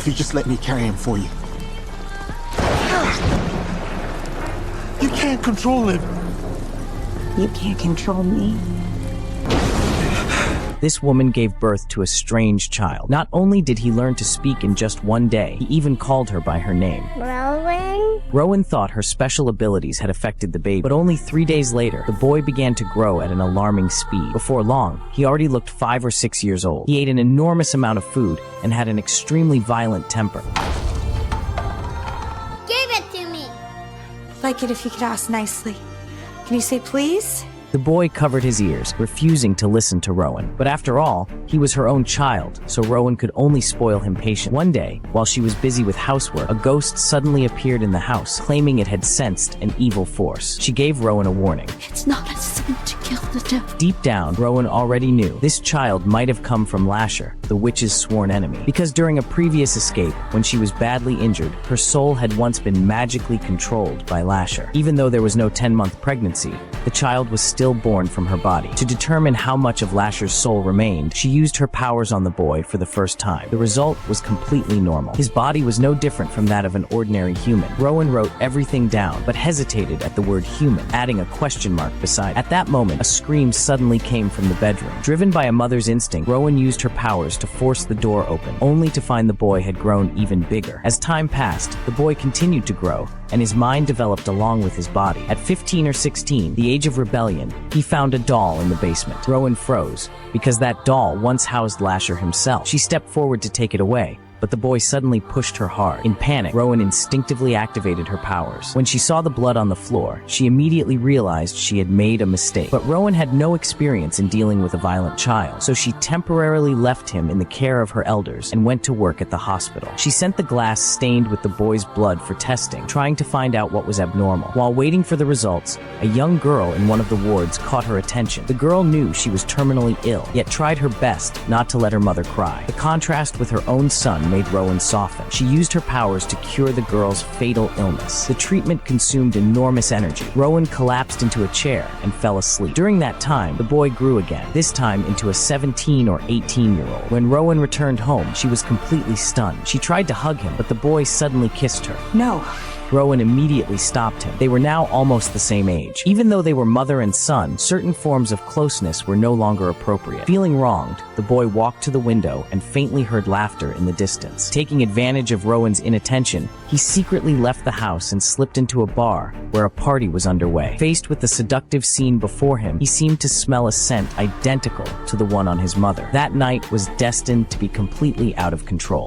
if you just let me carry him for you. You can't control him. You can't control me. This woman gave birth to a strange child. Not only did he learn to speak in just one day, he even called her by her name. Rowan? Rowan thought her special abilities had affected the baby, but only 3 days later, the boy began to grow at an alarming speed. Before long, he already looked 5 or 6 years old. He ate an enormous amount of food and had an extremely violent temper. Give it to me. I'd like it if you could ask nicely. Can you say please? The boy covered his ears, refusing to listen to Rowan. But after all, he was her own child, so Rowan could only spoil him patience. One day, while she was busy with housework, a ghost suddenly appeared in the house, claiming it had sensed an evil force. She gave Rowan a warning. It's not a sin to kill the devil. Deep down, Rowan already knew this child might have come from Lasher, the witch's sworn enemy. Because during a previous escape, when she was badly injured, her soul had once been magically controlled by Lasher. Even though there was no 10-month pregnancy, the child was still born from her body. To determine how much of Lasher's soul remained, she used her powers on the boy for the first time. The result was completely normal. His body was no different from that of an ordinary human. Rowan wrote everything down, but hesitated at the word human, adding a question mark beside it. At that moment, a scream suddenly came from the bedroom. Driven by a mother's instinct, Rowan used her powers to force the door open, only to find the boy had grown even bigger. As time passed, the boy continued to grow, and his mind developed along with his body. At 15 or 16, the age of rebellion, he found a doll in the basement. Rowan froze, because that doll once housed Lasher himself. She stepped forward to take it away, but the boy suddenly pushed her hard. In panic, Rowan instinctively activated her powers. When she saw the blood on the floor, she immediately realized she had made a mistake. But Rowan had no experience in dealing with a violent child, so she temporarily left him in the care of her elders and went to work at the hospital. She sent the glass stained with the boy's blood for testing, trying to find out what was abnormal. While waiting for the results, a young girl in one of the wards caught her attention. The girl knew she was terminally ill, yet tried her best not to let her mother cry. The contrast with her own son made Rowan soften. She used her powers to cure the girl's fatal illness. The treatment consumed enormous energy. Rowan collapsed into a chair and fell asleep. During that time, the boy grew again, this time into a 17 or 18-year-old. When Rowan returned home, she was completely stunned. She tried to hug him, but the boy suddenly kissed her. No. Rowan immediately stopped him. They were now almost the same age. Even though they were mother and son, certain forms of closeness were no longer appropriate. Feeling wronged, the boy walked to the window and faintly heard laughter in the distance. Taking advantage of Rowan's inattention, he secretly left the house and slipped into a bar where a party was underway. Faced with the seductive scene before him, he seemed to smell a scent identical to the one on his mother. That night was destined to be completely out of control.